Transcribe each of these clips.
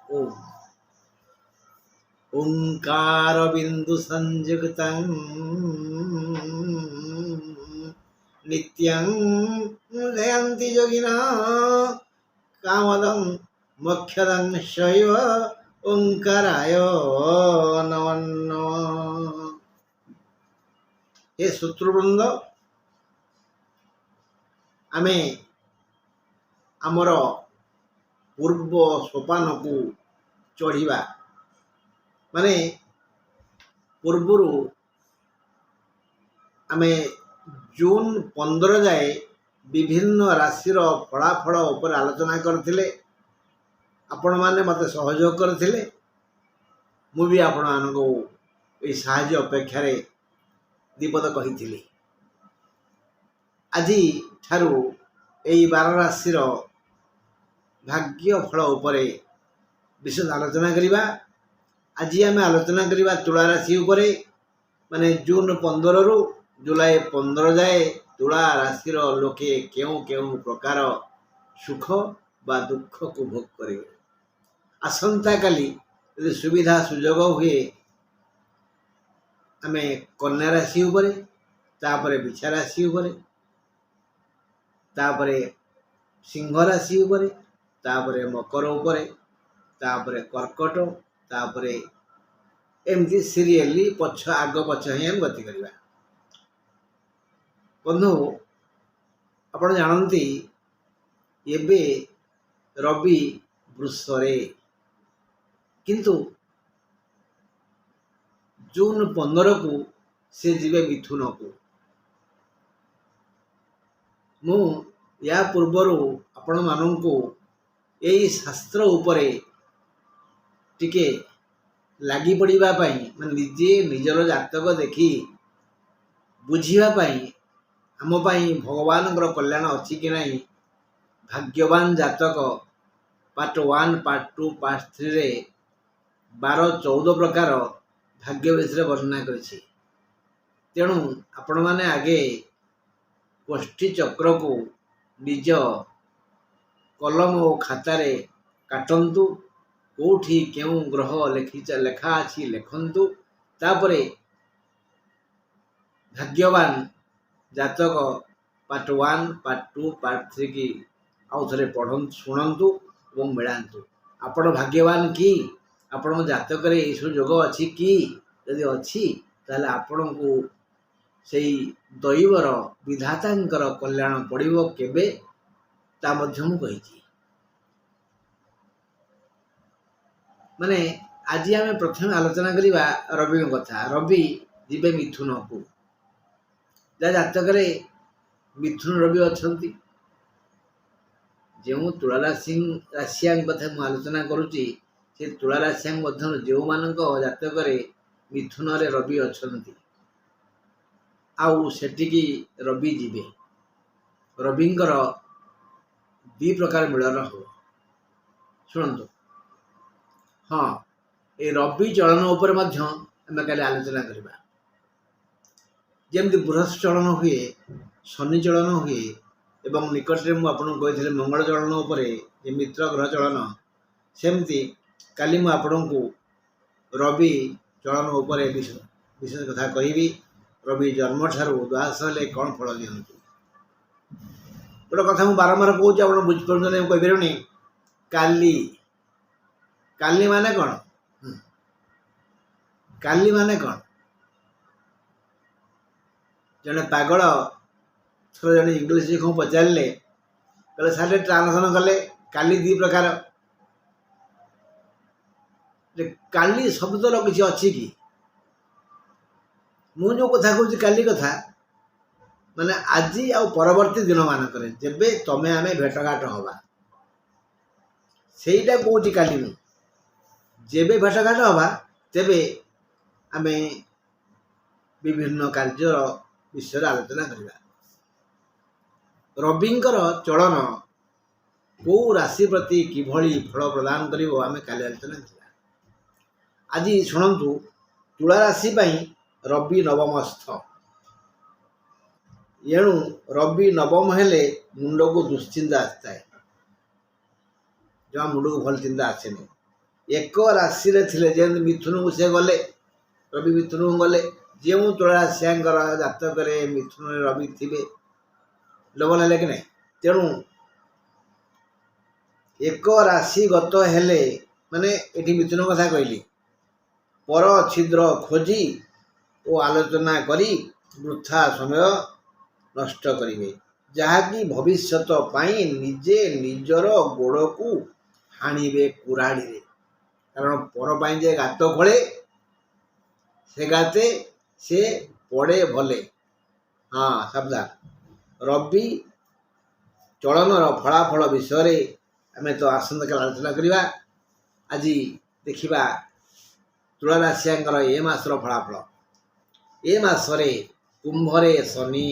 ओम ओंकार बिंदु संयुक्तं नित्यं जयन्ति योगिनः कामदं मोक्षदं शैव ओंकाराय नमो नमः। हे शत्रुवृंद, आमे आमर पूर्व सोपान को चढ़ा माने पूर्वर आमे जून 15 जाए विभिन्न राशिर फलाफल उपर आलोचना करथिले। आपण माने मते सहयोग करथिले, मु भी आपण मानको ए साहाय्य अपेक्षा रे दीपद कहिथिली। आज ठारू एई 12 राशिर भाग्य फल उपरे विशेष आलोचना करिबा। आज आम आलोचना करिबा तुला राशि उपरे, माने जून 15 रु जुलाई 15 जाए तुला राशिर लोके केउ केउ प्रकार सुख बा दुख को भोग करेंगे। आसंता काली यदि सुविधा सुजोग हुए आम कन्या राशि उपरे, तापरे बिछा राशि उपरे, तापरे सिंह राशि उपरे, तापरे मकर उपरे, तापरे कर्कट, तापरे एमती सीरियली पछ आग पछ ही हम गति करवा। बंधु आपण जानती एबे रवि वृषरे, किंतु जून 15 को से जीवे मिथुन को। मु या पूर्वर आपण मानू यही शास्त्र उपरे टिके लगी पड़ा मैं निजे निजर जातक देखी बुझापी आम भगवान कल्याण अच्छी कि नहीं, भाग्यवान जातक पार्ट 1 पार्ट 2 पार्ट 3 रे 12-14 प्रकार भाग्य विषय वर्णना करेछि। तेणु आपण माने आगे कोष्ठी चक्र को निज कलम और खातारे काटंतु, कोठी केउ ग्रह लेखा अच्छी लेखंतु, तापरे भाग्यवान जातक पार्ट 1 पार्ट 2 पार्ट 3 की आउ थे पढ़ शुणु और मिलांतु। आपण भाग्यवान कि आपण जातक रे ये जोग अच्छी कि यदि अच्छी ताले आपण को सेई दैवर विधातांकर कल्याण पड़िबो केबे ता मध्य मु कहिछि। माने आज आम प्रथम आलोचना करिबा रवि कथा। रवि जीवे मिथुन को, जा जातक रे मिथुन रवि अछंती, जो तुला राशियां कथा मु आलोचना करुच्ची से तुला राशियां मध्य जो मानक जातक रे मिथुन रे रवि अछंती आउ सेटिकी रवि जीवे। रविंकर 2 प्रकार मिलन हो। शुणु, हाँ, ये रवि चलन उपर मध्य आम काली आलोचना करबा। जेमती बृहस्पति चलन हुए, शनि चलन हुए, एवं निकट में मुझे कही मंगल चलन उपरे ये मित्र ग्रह चलन, सेमती काली मु आपन को रवि चलन उपरे विशेष कथा कहि। रवि जन्म ठारू द्वादश हेले कौन फल दियंतु। गोटे कथा मुझे बारंबार कहूँ, आप बुझिपारे कहीपरि। काली काली माने कौन? काली माने कौन? जने पागल थोड़ा जने इंग्लीश को पचारे कहले सारे ट्रांसलेशन कले काली 2 प्रकार। काली शब्दर किसी अच्छी कि मु जो कथा कहूँ काली कथा माने आज आ परवर्ती दिन मानक जेबे तमें आम भेटघाट हवा सेटा कौटी काली। मु जेबे भेटघाट हवा तेबे आम विभिन्न कार्य विषय आलोचना करवा। रविंकर चलन को राशि प्रति किभली फल प्रदान करिवो आम काली आलोचना करवा। आज शुणु, तुला राशि रवि नवमस्थ, एणु रवि नवम हेले मुंड को दुश्चिंता आसता है, जमा मुंड को भल चिंता आसेनि। ଏକ ରାଶିରେ ଥିଲେ, ଯେମିତି ମିଥୁନକୁ ସେ ଗଲେ, ରବି ମିଥୁନକୁ ଗଲେ, ଯେଉଁ ତୁଳା ରାଶିଙ୍କର ଜାତକରେ ମିଥୁନରେ ରବି ଥିବେ ଡବଲ ହେଲେ କି ନାହିଁ। ତେଣୁ ଏକ ରାଶି ଗତ ହେଲେ ମାନେ ଏଠି ମିଥୁନ କଥା କହିଲି, ପର ଛିଦ୍ର ଖୋଜି ଓ ଆଲୋଚନା କରି ବୃଥା ସମୟ ନଷ୍ଟ କରିବେ, ଯାହାକି ଭବିଷ୍ୟତ ପାଇଁ ନିଜେ ନିଜର ଗୋଡ଼କୁ ହାଣିବେ କୁରାଢ଼ୀରେ। କାରଣ ପର ପାଇଁ ଯେ ଗାତ ଖୋଳେ ସେ ଗାତେ ସେ ପଡ଼େ ଭଲେ। ହଁ, ସାବଧାନ। ରବି ଚଳନର ଫଳାଫଳ ବିଷୟରେ ଆମେ ତ ଆସନ୍ତାକାଲି ଆଲୋଚନା କରିବା। ଆଜି ଦେଖିବା ତୁଳା ରାଶିଙ୍କର ଏ ମାସର ଫଳାଫଳ। ଏ ମାସରେ କୁମ୍ଭରେ ଶନି,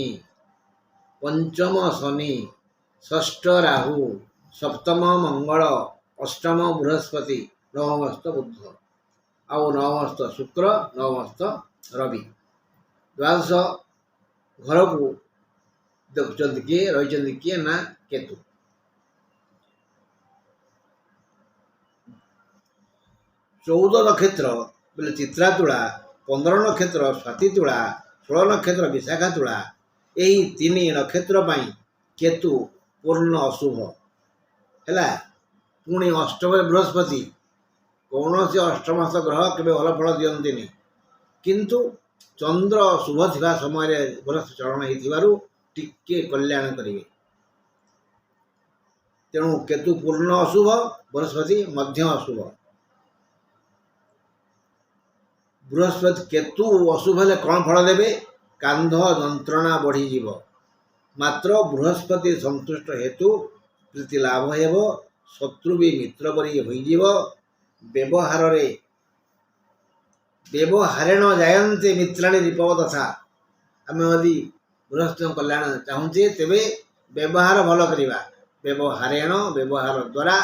ପଞ୍ଚମ ଶନି, ଷଷ୍ଠ ରାହୁ, ସପ୍ତମ ମଙ୍ଗଳ, ଅଷ୍ଟମ ବୃହସ୍ପତି, ନବମସ୍ଥ ବୁଧ, ଆଉ ନବମସ୍ଥ ଶୁକ୍ର, ନବମସ୍ଥ ରବି। ଦ୍ୱାଦଶ ଘରକୁ ଦେଖୁଛନ୍ତି କିଏ, ରହିଛନ୍ତି କିଏ ନା କେତୁ। 14 ନକ୍ଷତ୍ର ବୋଲେ ଚିତ୍ରା ତୁଳା, 15 ନକ୍ଷତ୍ର ସ୍ୱାତି ତୁଳା, 16 ନକ୍ଷତ୍ର ବିଶାଖା ତୁଳା। ଏହି 3 ନକ୍ଷତ୍ର ପାଇଁ କେତୁ ପୂର୍ଣ୍ଣ ଅଶୁଭ ହେଲା। ପୁଣି ଅଷ୍ଟମରେ ବୃହସ୍ପତି। କୌଣସି ଅଷ୍ଟମସ୍ଥ ଗ୍ରହ କେବେ ଭଲ ଫଳ ଦିଅନ୍ତିନି, କିନ୍ତୁ ଚନ୍ଦ୍ର ଶୁଭ ଥିବା ସମୟରେ ବୃହସ୍ପତି ଚଳନ ହେଇଥିବାରୁ ଟିକେ କଲ୍ୟାଣ କରିବେ। ତେଣୁ କେତୁ ପୂର୍ଣ୍ଣ ଅଶୁଭ, ବୃହସ୍ପତି ମଧ୍ୟ ଅଶୁଭ। ବୃହସ୍ପତି କେତୁ ଅଶୁଭ ହେଲେ କ'ଣ ଫଳ ଦେବେ? କାନ୍ଧ ଯନ୍ତ୍ରଣା ବଢ଼ିଯିବ। ମାତ୍ର ବୃହସ୍ପତି ସନ୍ତୁଷ୍ଟ ହେତୁ ପ୍ରୀତି ଲାଭ ହେବ, ଶତ୍ରୁ ବି ମିତ୍ର ପରି ହୋଇଯିବ। ବ୍ୟବହାରେଣ ଜାୟନ୍ତେ ମିତ୍ରାଣୀ ରିପବ ତଥା। ଆମେ ଯଦି ବୃହସ୍ପତିଙ୍କ କଲ୍ୟାଣ ଚାହୁଁଛେ ତେବେ ବ୍ୟବହାର ଭଲ କରିବା। ବ୍ୟବହାର ଦ୍ୱାରା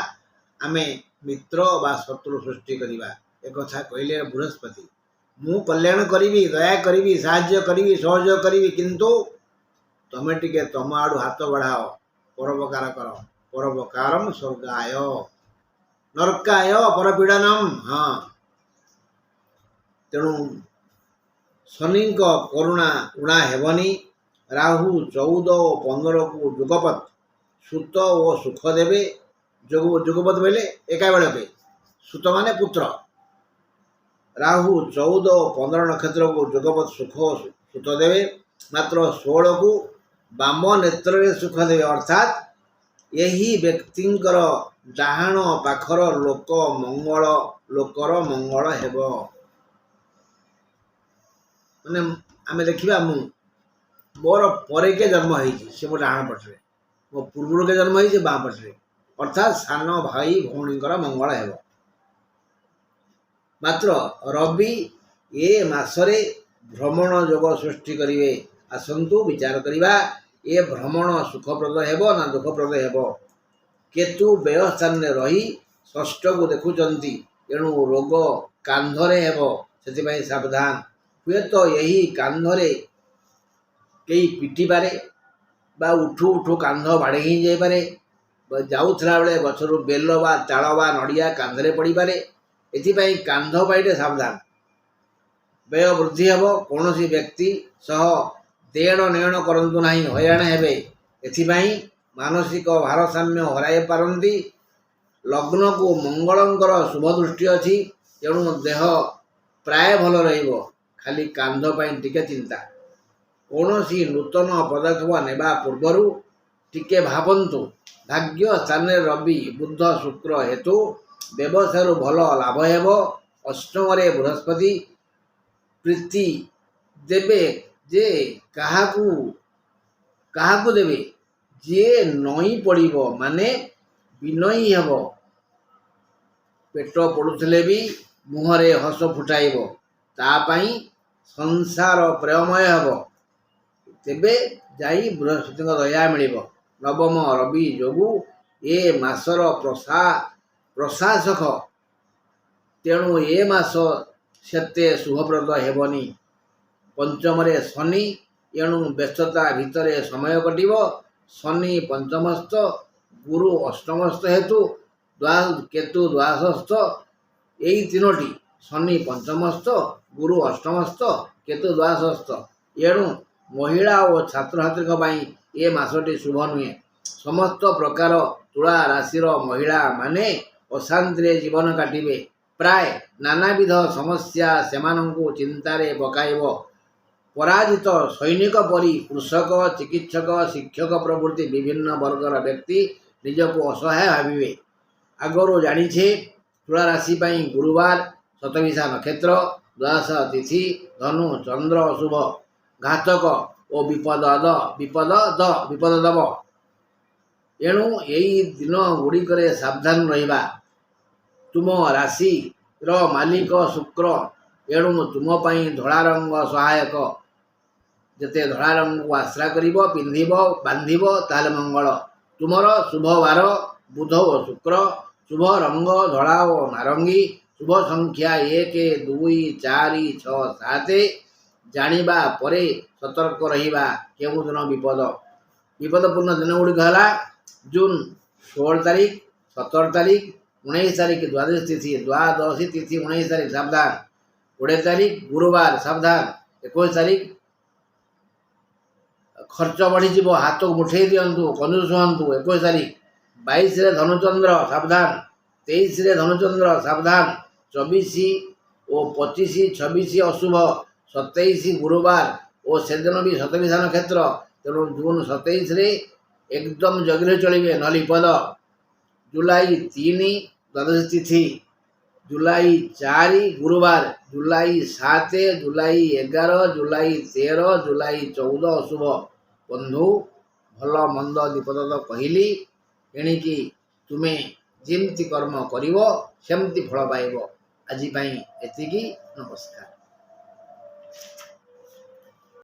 ଆମେ ମିତ୍ର ବା ଶତ୍ରୁ ସୃଷ୍ଟି କରିବା। ଏକଥା କହିଲେ ବୃହସ୍ପତି, ମୁଁ କଲ୍ୟାଣ କରିବି, ଦୟା କରିବି, ସାହାଯ୍ୟ କରିବି, ସହଯୋଗ କରିବି, କିନ୍ତୁ ତମେ ଟିକେ ତମ ଆଡ଼ୁ ହାତ ବଢ଼ାଅ, ପରୋପକାର କର। ପରୋପକାରମ୍ ସ୍ୱର୍ଗାୟ ନର୍କାୟ ପରପୀଡ଼ନମ୍। ହଁ, ତେଣୁ ଶନିଙ୍କ କରୁଣା ଉଣା ହେବନି। ରାହୁ 14 ଓ 15କୁ ଯୁଗପତ୍ ସୁତ ଓ ସୁଖ ଦେବେ। ଯୁଗପତ୍ ବୋଇଲେ ଏକା ବେଳକେ, ସୁତ ମାନେ ପୁତ୍ର। ରାହୁ 14 ଓ 15 ନକ୍ଷତ୍ରକୁ ଯୁଗପତ୍ ସୁଖ ଓ ସୁତ ଦେବେ। ମାତ୍ର 16କୁ ବାମ ନେତ୍ରରେ ସୁଖ ଦେବେ, ଅର୍ଥାତ୍ ଏହି ବ୍ୟକ୍ତିଙ୍କର ଡାହାଣ ପାଖର ଲୋକର ମଙ୍ଗଳ ହେବ। ମାନେ ଆମେ ଦେଖିବା, ମୋର ପରେ କିଏ ଜନ୍ମ ହେଇଛି ସେ ମୋ ଡାହାଣ ପଟରେ, ମୋ ପୂର୍ବରୁ କିଏ ଜନ୍ମ ହେଇଛି ବାଁ ପଟରେ, ଅର୍ଥାତ୍ ସାନ ଭାଇ ଭଉଣୀଙ୍କର ମଙ୍ଗଳ ହେବ। ମାତ୍ର ରବି ଏ ମାସରେ ଭ୍ରମଣ ଯୋଗ ସୃଷ୍ଟି କରିବେ। ଆସନ୍ତୁ ବିଚାର କରିବା, ଏ ଭ୍ରମଣ ସୁଖପ୍ରଦ ହେବ ନା ଦୁଃଖପ୍ରଦ ହେବ। କେତୁ ବ୍ୟୟ ସ୍ଥାନରେ ରହି ଷଷ୍ଠକୁ ଦେଖୁଛନ୍ତି, ଏଣୁ ରୋଗ କାନ୍ଧରେ ହେବ, ସେଥିପାଇଁ ସାବଧାନ। ହୁଏତ ଏହି କାନ୍ଧରେ କେହି ପିଟିପାରେ ବା ଉଠୁ ଉଠୁ କାନ୍ଧ ବାଡ଼େଇ ହେଇଯାଇପାରେ। ଯାଉଥିଲା ବେଳେ ଗଛରୁ ବେଲ ବା ତାଳ ବା ନଡ଼ିଆ କାନ୍ଧରେ ପଡ଼ିପାରେ। ଏଥିପାଇଁ କାନ୍ଧ ପାଇଟେ ସାବଧାନ। ବ୍ୟୟ ବୃଦ୍ଧି ହେବ। କୌଣସି ବ୍ୟକ୍ତି ସହ ଦେଣ ନେଣ କରନ୍ତୁ ନାହିଁ, ହଇରାଣ ହେବେ। ଏଥିପାଇଁ ମାନସିକ ଭାରସାମ୍ୟ ହରାଇ ପାରନ୍ତି। ଲଗ୍ନକୁ ମଙ୍ଗଳଙ୍କର ଶୁଭ ଦୃଷ୍ଟି ଅଛି, ତେଣୁ ଦେହ ପ୍ରାୟ ଭଲ ରହିବ, ଖାଲି କାନ୍ଧ ପାଇଁ ଟିକେ ଚିନ୍ତା। କୌଣସି ନୂତନ ପଦକ୍ଷେପ ନେବା ପୂର୍ବରୁ ଟିକେ ଭାବନ୍ତୁ। ଭାଗ୍ୟ ସ୍ଥାନରେ ରବି, ବୁଧ, ଶୁକ୍ର ହେତୁ ବ୍ୟବସାୟରୁ ଭଲ ଲାଭ ହେବ। ଅଷ୍ଟମରେ ବୃହସ୍ପତି ପ୍ରୀତି ଦେବେ ଯେ କାହାକୁ ଦେବେ? ଯିଏ ନଇଁ ପଡ଼ିବ ମାନେ ବିନୟୀ ହେବ। ପେଟ ପୋଡ଼ୁଥିଲେ ବି ମୁହଁରେ ହସ ଫୁଟାଇବ, ତା ପାଇଁ ସଂସାର ପ୍ରେମମୟ ହେବ। ତେବେ ଯାଇ ବୃହସ୍ପତିଙ୍କ ଦୟା ମିଳିବ। ନବମ ରବି ଯୋଗୁଁ ଏ ମାସର ପ୍ରଶାସକ, ତେଣୁ ଏ ମାସ ସେତେ ଶୁଭପ୍ରଦ ହେବନି। ପଞ୍ଚମରେ ଶନି, ଏଣୁ ବ୍ୟସ୍ତତା ଭିତରେ ସମୟ କଟିବ। ଶନି ପଞ୍ଚମସ୍ଥ, ଗୁରୁ ଅଷ୍ଟମସ୍ଥ ହେତୁ କେତୁ ଦ୍ୱାଦଶସ୍ଥ, ଏଇ ତିନୋଟି ଶନି ପଞ୍ଚମସ୍ଥ, ଗୁରୁ ଅଷ୍ଟମସ୍ଥ, କେତୁ ଦ୍ୱାଦଶସ୍ଥ। ଏଣୁ ମହିଳା ଓ ଛାତ୍ରଛାତ୍ରୀଙ୍କ ପାଇଁ ଏ ମାସଟି ଶୁଭ ନୁହେଁ। ସମସ୍ତ ପ୍ରକାର ତୁଳା ରାଶିର ମହିଳାମାନେ ଅଶାନ୍ତିରେ ଜୀବନ କାଟିବେ। ପ୍ରାୟ ନାନାବିଧ ସମସ୍ୟା ସେମାନଙ୍କୁ ଚିନ୍ତାରେ ପକାଇବ। ପରାଜିତ ସୈନିକ ପରି କୃଷକ, ଚିକିତ୍ସକ, ଶିକ୍ଷକ ପ୍ରଭୃତି ବିଭିନ୍ନ ବର୍ଗର ବ୍ୟକ୍ତି ନିଜକୁ ଅସହାୟ ଭାବିବେ। ଆଗରୁ ଜାଣିଛେ ତୁଳା ରାଶି ପାଇଁ ଗୁରୁବାର, ଶତଭିଷା ନକ୍ଷତ୍ର, ଦ୍ୱାଦଶ ତିଥି, ଧନୁ ଚନ୍ଦ୍ର ଅଶୁଭ, ଘାତକ ଓ ବିପଦ ଦେବ। ଏଣୁ ଏହି ଦିନ ଗୁଡ଼ିକରେ ସାବଧାନ ରହିବା। ତୁମ ରାଶିର ମାଲିକ ଶୁକ୍ର, ଏଣୁ ତୁମ ପାଇଁ ଧଳା ରଙ୍ଗ ସହାୟକ। ଯେତେ ଧଳା ରଙ୍ଗକୁ ଆଶ୍ରା କରିବ, ପିନ୍ଧିବ, ବାନ୍ଧିବ ତାହେଲେ ମଙ୍ଗଳ। ତୁମର ଶୁଭ ବାର ବୁଧ ଓ ଶୁକ୍ର, ଶୁଭ ରଙ୍ଗ ଧଳା ଓ ନାରଙ୍ଗୀ, ଶୁଭ ସଂଖ୍ୟା 1, 2, 4, 6, 7। ଜାଣିବା ପରେ ସତର୍କ ରହିବା। କେଉଁ ଦିନ ବିପଦପୂର୍ଣ୍ଣ ଦିନ ଗୁଡ଼ିକ ହେଲା ଜୁନ 16 ତାରିଖ, 17 ତାରିଖ, 19 ତାରିଖ ଦ୍ୱାଦଶୀ ତିଥି, 19 ତାରିଖ ସାବଧାନ, 20 ତାରିଖ ଗୁରୁବାର ସାବଧାନ, 21 ତାରିଖ ଖର୍ଚ୍ଚ ବଢ଼ିଯିବ, ହାତକୁ ମୁଠେଇ ଦିଅନ୍ତୁ, କଞ୍ଜୁସ ହୁଅନ୍ତୁ। 21 ତାରିଖ 22ରେ ଧନୁଚନ୍ଦ୍ର ସାବଧାନ, 23ରେ ଧନୁଚନ୍ଦ୍ର ସାବଧାନ, 24 ଓ 25, 26 ଅଶୁଭ, 27 ଗୁରୁବାର ଓ ସେଦିନ ବି ଶତଭିଷା ନକ୍ଷତ୍ର। ତେଣୁ ଜୁନ 27ରେ ଏକଦମ ଜଗିଲେ ଚଳିବେ, ନହେଲେ ବିପଦ। ଜୁଲାଇ 3 ଦ୍ୱାଦଶୀ ତିଥି, ଜୁଲାଇ 4 ଗୁରୁବାର, ଜୁଲାଇ 7, ଜୁଲାଇ 11, ଜୁଲାଇ 13, ଜୁଲାଇ 14 ଅଶୁଭ। ବନ୍ଧୁ, ଭଲ ମନ୍ଦ ବିପଦ ତ କହିଲି। ଏଣିକି ତୁମେ ଯେମିତି କର୍ମ କରିବ ସେମିତି ଫଳ ପାଇବ। ଆଜି ପାଇଁ ଏତିକି। ନମସ୍କାର।